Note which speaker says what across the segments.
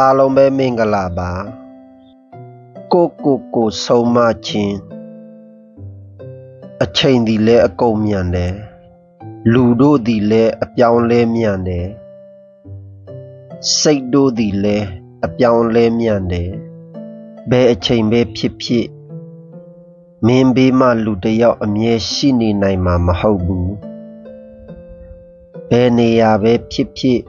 Speaker 1: အားလုံးပဲမင်္ဂလာပါကိုဆုံးမခြင်းအချိန်သည်လည်းအကုန်မြန်တယ်လူတို့သည်လည်းအပြောင်းလဲမြန်တယ်စိတ်တို့သည်လည်းအပြောင်းလဲမြန်တယ်ဘယ်အချိန်ပဲဖြစ်ဖြစ်မင်းဘေးမှလူတစ်ယောက်အမြဲရှိနေနိုင်မှာမဟုတ်ဘူးဘယ်နေရာပဲဖြစ်ဖြစ်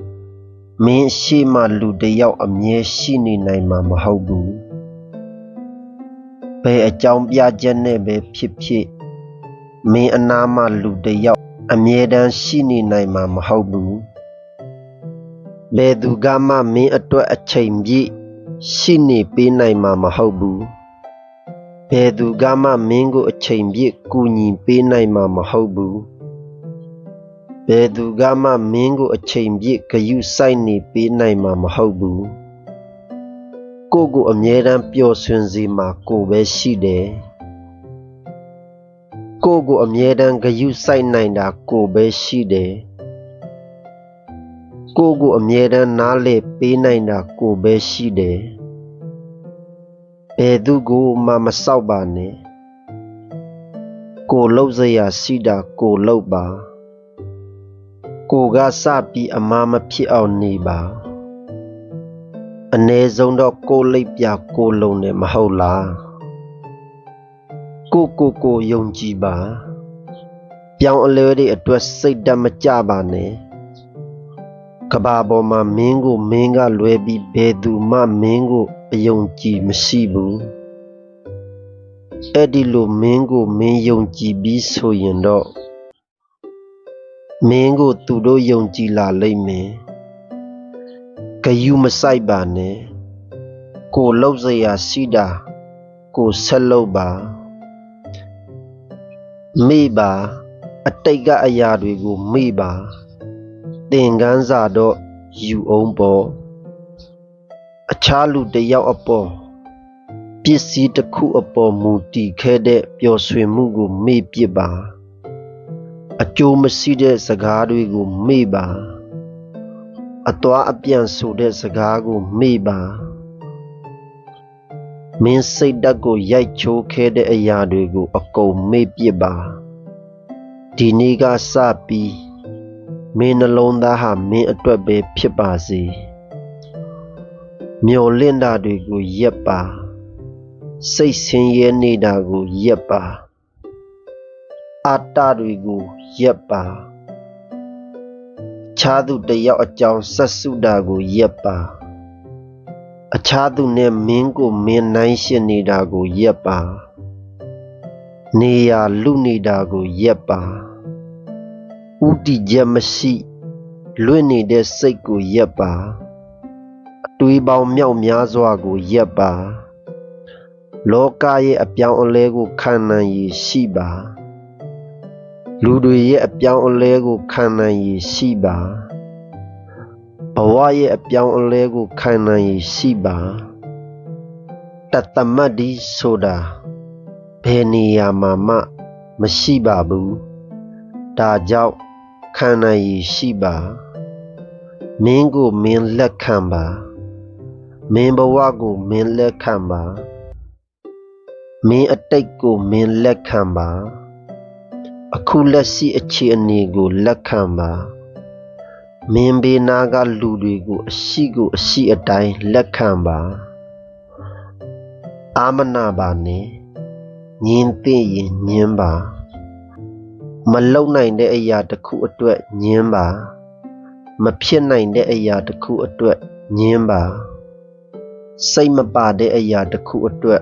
Speaker 1: မင်းရှိမှလူတစ်ယောက်အမြဲရှိနေနိုင်မှာမဟုတ်ဘူးဘယ်အကြောင်းပြချက်နဲ့ပဲဖြစ်ဖြစ်မင်းအနားမှလူတစ်ယောက်အမြဲတမ်းရှိနေနိုင်မှာမဟုတ်ဘူးဘယ်သူကမှမင်းအတွက်အချိန်ပြည့်ရှိနေပေးနိုင်မှာမဟုတ်ဘူးဘယ်သူကမှမင်းကိုအချိန်ပြည့်ကူညီပေးနိုင်မှာမဟုတ်ဘူးဘယ်သူကမှမင်းကိုအချိန်ပြည့်ဂရုစိုက်နေပေးနိုင်မှာမဟုတ်ဘူးကိုအမြဲတမ်းပျော်ရွှင်စေမှာကိုပဲရှိတယ်ကိုအမြဲတမ်းဂရုစိုက်နိုင်တာကိုပဲရှိတယ်ကိုအမြဲတမ်းနားလည်ပေးနိုင်တာကိုပဲရှိတယ်ဘယ်သူကိုမှမစောက်ပါနဲ့ကိုလှုပ်စရာရှိတာကိုလှုပ်ပါကိုကစပြီးအမားမဖြစ်အောင်နေပါအနည်းဆုံးတော့ကိုလိပ်ပြကိုလုံနေမဟုတ်လားကိုယုံကြည်ပါပြောင်းအလဲတွေအတွက်စိတ်ဓာတ်မကြပါနဲ့ကဘာပေါ်မှာမင်းကိုမင်းကလွဲပြီးဘယ်သူမှမင်းကိုအယုံကြည်မရှိဘူးအဲ့ဒီလိုမင်းကိုမင်းယုံကြည်ပြီးဆိုရင်တော့မင်းကိုသူတို့ယုံကြည်လာလိမ့်မယ်ဂယုမစိုက်ပါနဲ့ကိုလှုပ်စရာရှိတာကိုဆက်လုပ်ပါမေ့ပါအတိတ်ကအရာတွေကိုမေ့ပါသင်ခန်းစာတော့ယူအောင်ပေါ့အခြားလူတစ်ယောက်အပေါ်ပစ္စည်းတစ်ခုအပေါ်မူတည်ခဲ့တဲ့ပျော်ရွှင်မှုကိုမေ့ပစ်ပါအကျိုးမရှိတဲ့စကားတွေကိုမေ့ပါအသွားအပြန်ဆိုတဲ့စကားကိုမေ့ပါမင်းစိတ်ဓာတ်ကိုရိုက်ချိုးခဲ့တဲ့အရာတွေကိုအကုန်မေ့ပစ်ပါဒီနေ့ကစပြီးမင်းနှလုံးသားဟာမင်းအတွက်ပဲဖြစ်ပါစေမျော်လင့်တာတွေကိုရက်ပါစိတ်ဆင်းရဲနေတာကိုရက်ပါအတ္တတွေကိုရက်ပါအခြားသူတစ်ယောက်အကြောင်းဆက်စုတာကိုရက်ပါအခြားသူနဲ့မင်းကိုမင်းနိုင်ရှင်နေတာကိုရက်ပါနေရလူနေတာကိုရက်ပါဥတီချက်မရှိလွင့်နေတဲ့စိတ်ကိုရက်ပါအတွေးပေါင်းမြောက်များစွာကိုရက်ပါလောကရဲ့အပြောင်းအလဲကိုခံနိုင်ရည်ရှိပါလူတွေရဲ့အပြောင်းအလဲကိုခံနိုင်ရည်ရှိပါဘဝရဲ့အပြောင်းအလဲကိုခံနိုင်ရည်ရှိပါတသမတ်ဒီဆိုတာဘယ်နေရာမှာမှမရှိပါဘူးဒါကြောင့်ခံနိုင်ရည်ရှိပါမင်းကိုမင်းလက်ခံပါမင်းဘဝကိုမင်းလက်ခံပါမင်းအတိတ်ကိုမင်းလက်ခံပါအခုလက်ရှိအခြေအနေကိုလက်ခံပါမင်းဘေးနာကလူတွေကိုအရှိအတိုင်းလက်ခံပါအာမနာပါနဲ့ညင်းသိရင်ညင်းပါမလုံနိုင်တဲ့အရာတစ်ခုအတွက်ညင်းပါမဖြစ်နိုင်တဲ့အရာတစ်ခုအတွက်ညင်းပါစိတ်မပါတဲ့အရာတစ်ခုအတွက်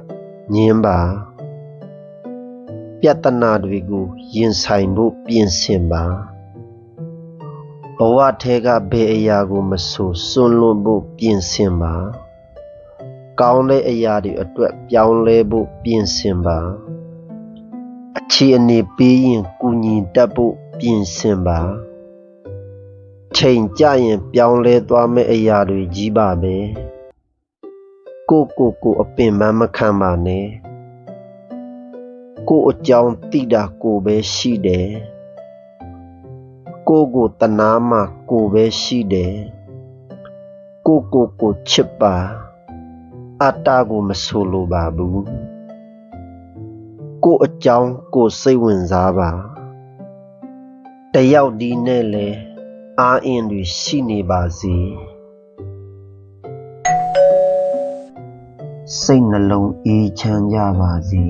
Speaker 1: ညင်းပါပြဿနာတွေကိုရင်ဆိုင်ဖို့ပြင်ဆင်ပါဘဝထဲကဘယ်အရာကိုမဆိုစွန့်လွတ်ဖို့ပြင်ဆင်ပါကောင်းတဲ့အရာတွေအတွက်ပြောင်းလဲဖို့ပြင်ဆင်ပါအခြေအနေပေးရင်ကူညီတတ်ဖို့ပြင်ဆင်ပါချိန်ကြရင်ပြောင်းလဲသွားမယ့်အရာတွေကြီးပါပဲကိုအပင်ပန်းမခံပါနဲ့ကိုအကြောင်းသိတာကိုပဲရှိတယ်ကိုတနာမှာကိုပဲရှိတယ် ကိုချစ်ပါအတ္တကိုမဆိုလိုပါဘူးကိုအကြောင်းကိုစိတ်ဝင်စားပါတယောက်ဒီနဲ့လဲအားအင်းတွေရှိနေပါစေစိတ်နှလုံးအေးချမ်းကြပါစေ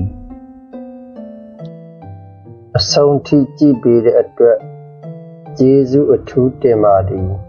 Speaker 1: အဆုံးထိကြည့်ပေးတဲ့အတွက်ကျေးဇူးအထူးတင်ပါသည်